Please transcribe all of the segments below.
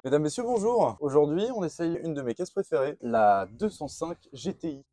Mesdames, Messieurs, bonjour. Aujourd'hui, on essaye une de mes caisses préférées, la 205 GTI.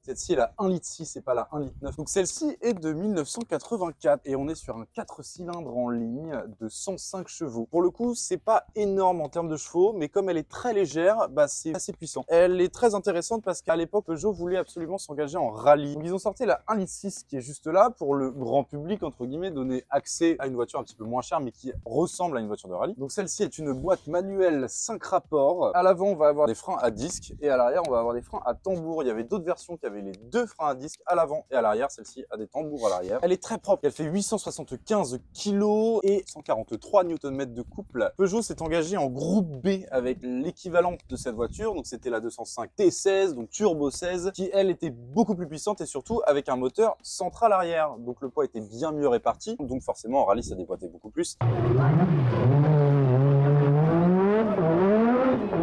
Celle-ci, elle a 1,6 litre et pas la 1,9 litre. Donc celle-ci est de 1984 et on est sur un 4 cylindres en ligne de 105 chevaux. Pour le coup, c'est pas énorme en termes de chevaux, mais comme elle est très légère, c'est assez puissant. Elle est très intéressante parce qu'à l'époque, Peugeot voulait absolument s'engager en rallye. Donc ils ont sorti la 1,6 litre qui est juste là pour le grand public, entre guillemets, donner accès à une voiture un petit peu moins chère, mais qui ressemble à une voiture de rallye. Donc celle-ci est une boîte manuelle 5 rapports. À l'avant, on va avoir des freins à disque et à l'arrière, on va avoir des freins à tambour. Il y avait d'autres versions qui avaient les deux freins à disque à l'avant et à l'arrière. Celle-ci a des tambours à l'arrière. Elle est très propre. Elle fait 875 kg et 143 Nm de couple. Peugeot s'est engagé en groupe B avec l'équivalent de cette voiture. Donc c'était la 205 T16, donc turbo 16, qui elle était beaucoup plus puissante et surtout avec un moteur central arrière. Donc le poids était bien mieux réparti. Donc forcément en rallye ça dépoitait beaucoup plus.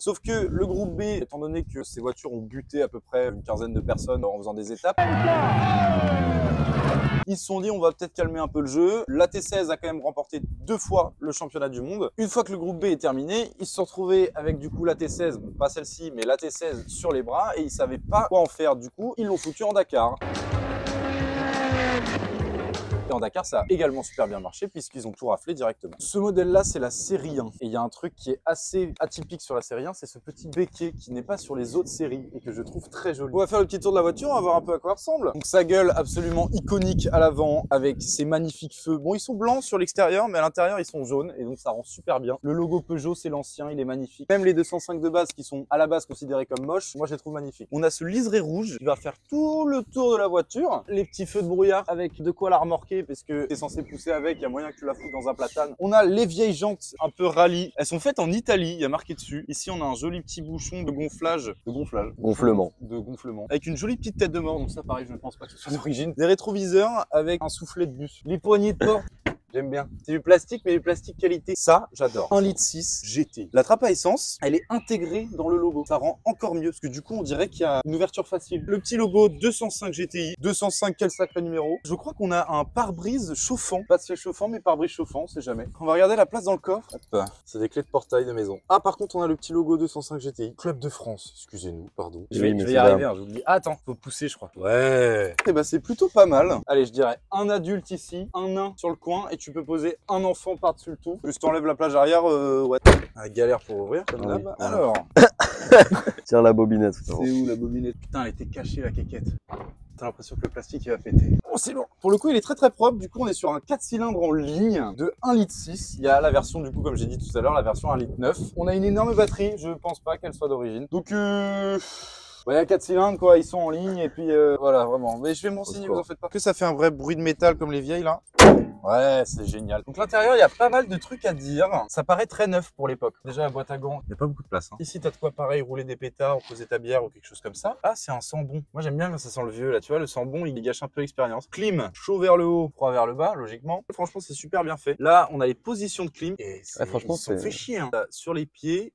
Sauf que le groupe B, étant donné que ces voitures ont buté à peu près une quinzaine de personnes en faisant des étapes, ils se sont dit on va peut-être calmer un peu le jeu. La T16 a quand même remporté 2 fois le championnat du monde. Une fois que le groupe B est terminé, ils se sont retrouvés avec du coup la T16, bon, pas celle-ci, mais la T16 sur les bras et ils savaient pas quoi en faire. Du coup, ils l'ont foutu en Dakar. Et en Dakar, ça a également super bien marché puisqu'ils ont tout raflé directement. Ce modèle-là, c'est la série 1. Et il y a un truc qui est assez atypique sur la série 1, c'est ce petit béquet qui n'est pas sur les autres séries et que je trouve très joli. On va faire le petit tour de la voiture, on va voir un peu à quoi elle ressemble. Donc sa gueule absolument iconique à l'avant avec ses magnifiques feux. Bon, ils sont blancs sur l'extérieur, mais à l'intérieur, ils sont jaunes et donc ça rend super bien. Le logo Peugeot, c'est l'ancien, il est magnifique. Même les 205 de base qui sont à la base considérés comme moches, moi je les trouve magnifiques. On a ce liseré rouge qui va faire tout le tour de la voiture. Les petits feux de brouillard avec de quoi la remorquer parce que t'es censé pousser avec, il y a moyen que tu la foutes dans un platane. On a les vieilles jantes un peu rallye. Elles sont faites en Italie, il y a marqué dessus. Ici, on a un joli petit bouchon de gonflage. Gonflement. De gonflement. Avec une jolie petite tête de mort, donc ça pareil, je ne pense pas que ce soit d'origine. Des rétroviseurs avec un soufflet de bus. Les poignées de porte. J'aime bien. C'est du plastique, mais du plastique qualité. Ça, j'adore. 1,6 litre GT. La trappe à essence, elle est intégrée dans le logo. Ça rend encore mieux, parce que du coup, on dirait qu'il y a une ouverture facile. Le petit logo 205 GTI. 205, quel sacré numéro. Je crois qu'on a un pare-brise chauffant. Pas de siège chauffant, mais pare-brise chauffant, on sait jamais. On va regarder la place dans le coffre. Hop. C'est des clés de portail de maison. Ah, par contre, on a le petit logo 205 GTI. Club de France. Excusez-nous, pardon. Je vais y arriver, hein, j'oublie. Ah, attends, faut pousser, je crois. Ouais. Et bah, c'est plutôt pas mal. Allez, je dirais un adulte ici, un nain sur le coin, et tu peux poser un enfant par-dessus le tout. Juste t'enlèves la plage arrière, ouais. Ah, galère pour ouvrir, comme d'hab. Oui. Alors. Tiens la bobinette. C'est où la bobinette? Putain, elle était cachée la quéquette. T'as l'impression que le plastique il va péter. Oh, c'est lourd. Pour le coup, il est très très propre. Du coup, on est sur un 4 cylindres en ligne de 1,6 litre. Il y a la version, du coup, comme j'ai dit tout à l'heure, la version 1,9 litre. On a une énorme batterie. Je pense pas qu'elle soit d'origine. Donc, ouais, il y a 4 cylindres, quoi. Ils sont en ligne. Et puis, voilà, vraiment. Mais je vais m'enseigner, vous en faites pas. Que ça fait un vrai bruit de métal comme les vieilles, là. Ouais, c'est génial. Donc l'intérieur, il y a pas mal de trucs à dire. Ça paraît très neuf pour l'époque. Déjà, la boîte à gants, il n'y a pas beaucoup de place. Hein. Ici, t'as de quoi pareil, rouler des pétards, poser ta bière ou quelque chose comme ça. Ah, c'est un sambon. Moi, j'aime bien quand ça sent le vieux, là. Tu vois, le sambon, il gâche un peu l'expérience. Clim, chaud vers le haut, froid vers le bas, logiquement. Franchement, c'est super bien fait. Là, on a les positions de clim. Et ouais, franchement, ça fait chier. Hein. Sur les pieds,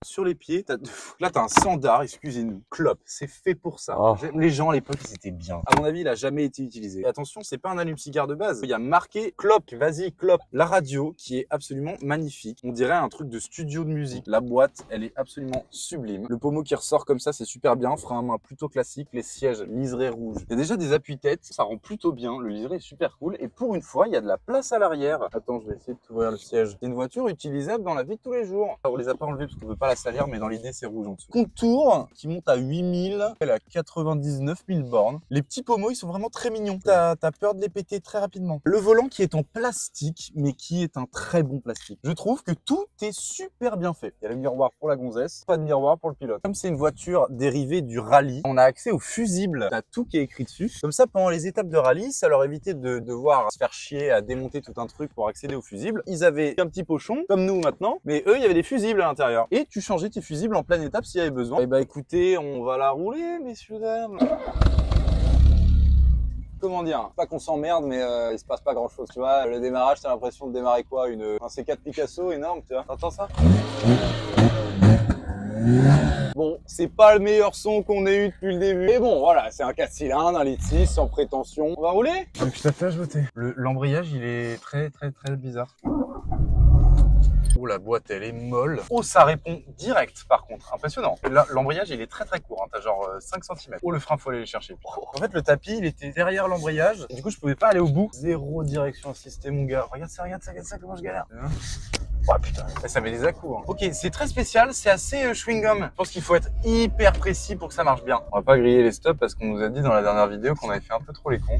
là, t'as un sandar, excusez-nous. Clope, c'est fait pour ça. Oh. Les gens, à l'époque, ils étaient bien. À mon avis, il a jamais été utilisé. Et attention, c'est pas un allume-cigare de base. Il y a marqué clope, vas-y, clope. La radio qui est absolument magnifique. On dirait un truc de studio de musique. La boîte, elle est absolument sublime. Le pommeau qui ressort comme ça, c'est super bien. Frein à main plutôt classique. Les sièges liserés rouges. Il y a déjà des appuis-têtes. Ça rend plutôt bien. Le liseré est super cool. Et pour une fois, il y a de la place à l'arrière. Attends, je vais essayer de t'ouvrir le siège. C'est une voiture utilisable dans la vie de tous les jours. On les a pas enlevés parce qu'on veut pas la salir, mais dans l'idée, c'est rouge en dessous. Contour qui monte à 8000. Elle a 99 000 bornes. Les petits pommeaux, ils sont vraiment très mignons. T'as peur de les péter très rapidement. Le volant qui est en plastique plastique, mais qui est un très bon plastique. Je trouve que tout est super bien fait. Il y a le miroir pour la gonzesse, pas de miroir pour le pilote. Comme c'est une voiture dérivée du rallye, on a accès au fusible. T'as tout qui est écrit dessus. Comme ça, pendant les étapes de rallye, ça leur évitait de devoir se faire chier à démonter tout un truc pour accéder au fusible. Ils avaient un petit pochon, comme nous maintenant, mais eux, il y avait des fusibles à l'intérieur. Et tu changeais tes fusibles en pleine étape s'il y avait besoin. Et bah écoutez, on va la rouler, messieurs, dames. Comment dire, pas qu'on s'emmerde, mais il se passe pas grand chose, tu vois. Le démarrage, t'as l'impression de démarrer quoi, un C4 Picasso énorme, tu vois. T'entends ça? Bon, c'est pas le meilleur son qu'on ait eu depuis le début. Mais bon, voilà, c'est un 4 cylindres, 1,6 litre, sans prétention. On va rouler? Donc je t'attache, voter. L'embrayage, il est très bizarre. Oh, la boîte, elle est molle. Oh, ça répond direct, par contre. Impressionnant. L'embrayage, il est très court. Hein. T'as genre 5 cm. Oh, le frein, faut aller le chercher. En fait, le tapis, il était derrière l'embrayage. Du coup, je pouvais pas aller au bout. Zéro direction assistée, mon gars. Regarde ça, comment je galère. Oh putain, ça met des à-coups. Hein. Ok, c'est très spécial, c'est assez chewing-gum. Je pense qu'il faut être hyper précis pour que ça marche bien. On va pas griller les stops parce qu'on nous a dit dans la dernière vidéo qu'on avait fait un peu trop les cons.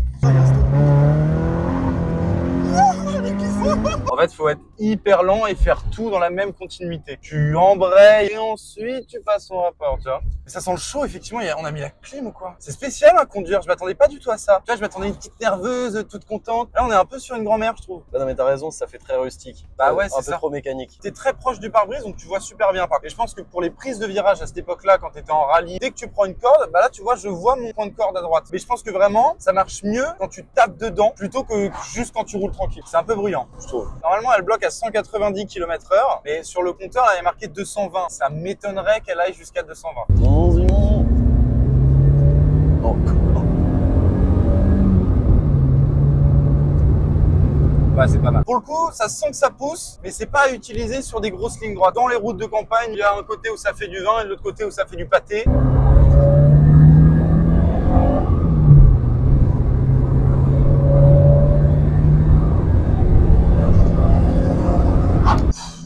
En fait, faut être hyper lent et faire tout dans la même continuité. Tu embrayes et ensuite tu passes au rapport, tu vois. Mais ça sent le chaud, effectivement. On a mis la clim ou quoi? C'est spécial à conduire. Je m'attendais pas du tout à ça. Tu vois, je m'attendais à une petite nerveuse, toute contente. Là, on est un peu sur une grand-mère, je trouve. Non mais t'as raison, ça fait très rustique. Bah ouais, c'est un peu ça. trop mécanique. T'es très proche du pare-brise, donc tu vois super bien. Et je pense que pour les prises de virage à cette époque-là, quand t'étais en rallye, dès que tu prends une corde, bah là, tu vois, je vois mon point de corde à droite. Mais je pense que vraiment, ça marche mieux quand tu tapes dedans plutôt que juste quand tu roules tranquille. C'est un peu bruyant, je trouve. Normalement, elle bloque à 190 km/h, mais sur le compteur, elle est marqué 220. Ça m'étonnerait qu'elle aille jusqu'à 220. Ouais, c'est pas mal. Pour le coup, ça sent que ça pousse, mais c'est pas à utiliser sur des grosses lignes droites. Dans les routes de campagne, il y a un côté où ça fait du vin et l'autre côté où ça fait du pâté.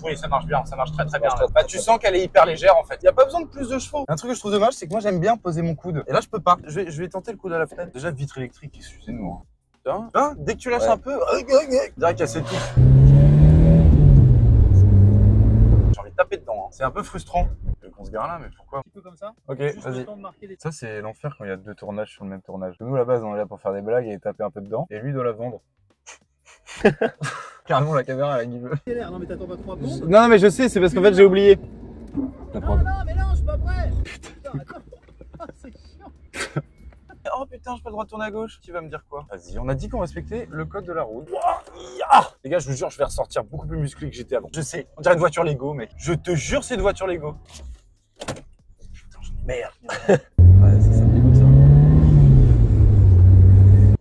Oui, ça marche bien, ça marche très bien. Bah, tu sens qu'elle est hyper légère en fait. Il n'y a pas besoin de plus de chevaux. Un truc que je trouve dommage, c'est que moi j'aime bien poser mon coude. Et là, je peux pas. Je vais tenter le coude à la fenêtre. Déjà, vitre électrique, excusez-nous. Hein, dès que tu lâches un peu, direct qu'elle s'étouffe. J'ai envie de taper dedans. Hein. C'est un peu frustrant. On se gare là, mais pourquoi? Un petit peu comme ça. Ok, vas-y. Ça, c'est l'enfer quand il y a deux tournages sur le même tournage. Nous, à la base, on est là pour faire des blagues et taper un peu dedans. Et lui, doit la vendre. Carrément, la caméra, elle a gueule. Non, mais t'attends pas 3 secondes. Non, mais je sais, c'est parce qu'en fait, j'ai oublié. Non, mais non, je suis pas prêt. Putain, attends. C'est chiant. Oh putain, j'ai pas le droit de tourner à gauche. Tu vas me dire quoi? Vas-y, on a dit qu'on respectait le code de la route. Les gars, je vous jure, je vais ressortir beaucoup plus musclé que j'étais avant. Je sais, on dirait une voiture Lego, mec. Je te jure, c'est une voiture Lego. Putain, merde. Ouais, ça me dégoûte ça.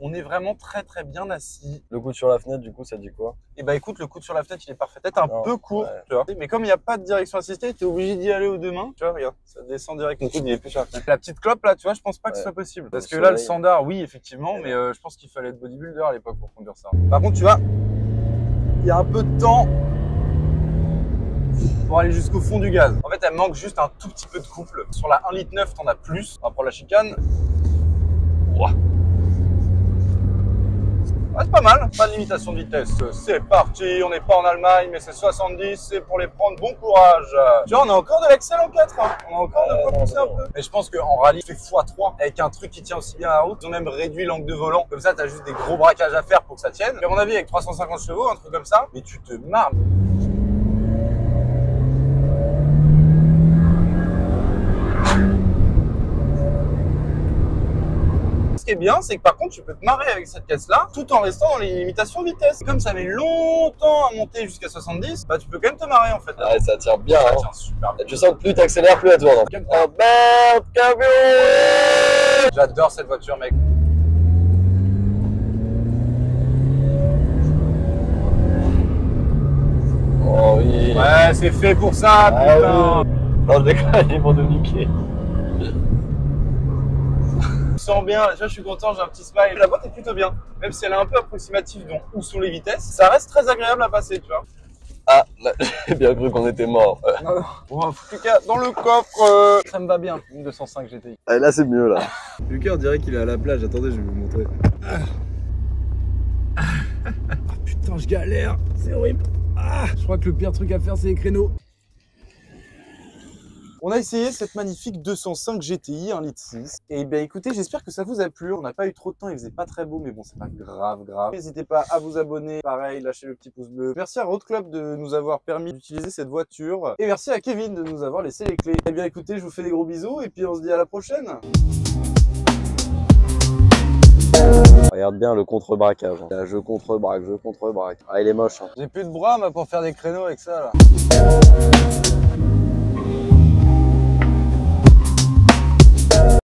On est vraiment très bien assis. Le coup sur la fenêtre, du coup, ça dit quoi? Et bah écoute, le coude sur la fenêtre, il est parfait. Peut-être un peu court, ouais. tu vois. Mais comme il n'y a pas de direction assistée, tu es obligé d'y aller aux deux mains. Tu vois, regarde, ça descend direct. Mon coude, il est plus sur la fenêtre. La petite clope là, tu vois, je pense pas que ce soit possible. Parce que là, le standard, oui, effectivement, mais je pense qu'il fallait être bodybuilder à l'époque pour conduire ça. Par contre, tu vois, il y a un peu de temps pour aller jusqu'au fond du gaz. En fait, elle manque juste un tout petit peu de couple. Sur la 1,9 litre, t'en as plus. On va prendre la chicane. Ouah. Ah, c'est pas mal, pas de limitation de vitesse. C'est parti, on n'est pas en Allemagne, mais c'est 70, c'est pour les prendre. Bon courage. Tu vois, on a encore de l'excel en 4. Hein. On a encore de quoi pousser un peu. Mais je pense qu'en rallye, tu fais x3 avec un truc qui tient aussi bien à la route. Ils ont même réduit l'angle de volant. Comme ça, tu as juste des gros braquages à faire pour que ça tienne. Et à mon avis, avec 350 chevaux, un truc comme ça, mais tu te marres. Ce qui est bien, c'est que par contre, tu peux te marrer avec cette caisse-là, tout en restant dans les limitations de vitesse. Et comme ça met longtemps à monter jusqu'à 70, bah tu peux quand même te marrer en fait. Ouais, ça tire bien. Ça hein. tient super bien. Tu sens que plus t'accélères, plus elle tourne. Oh merde, camion! J'adore cette voiture, mec. Oh oui. Ouais, c'est fait pour ça, Ah, putain. oui. Non, je déconne, ils vont nous niquer. Je sens bien, déjà je suis content, j'ai un petit smile. La boîte est plutôt bien, même si elle est un peu approximative dans où sont les vitesses, ça reste très agréable à passer, tu vois. Ah, là, j'ai bien cru qu'on était mort. Bon, en tout cas, dans le coffre, ça me va bien, une 205 GTI. Ah, là, c'est mieux, là. Lucas, on dirait qu'il est à la plage. Attendez, je vais vous montrer. Ah putain, Putain, je galère, c'est horrible. Ah, je crois que le pire truc à faire, c'est les créneaux. On a essayé cette magnifique 205 GTI 1,6 litre. Et bien écoutez, j'espère que ça vous a plu. On n'a pas eu trop de temps, il faisait pas très beau, mais bon, c'est pas grave. N'hésitez pas à vous abonner. Pareil, lâchez le petit pouce bleu. Merci à Road Club de nous avoir permis d'utiliser cette voiture. Et merci à Kevin de nous avoir laissé les clés. Et bien écoutez, je vous fais des gros bisous et puis on se dit à la prochaine. Regarde bien le contre-braquage. Là, je contre-braque. Ah, il est moche. Hein. J'ai plus de bras pour faire des créneaux avec ça là.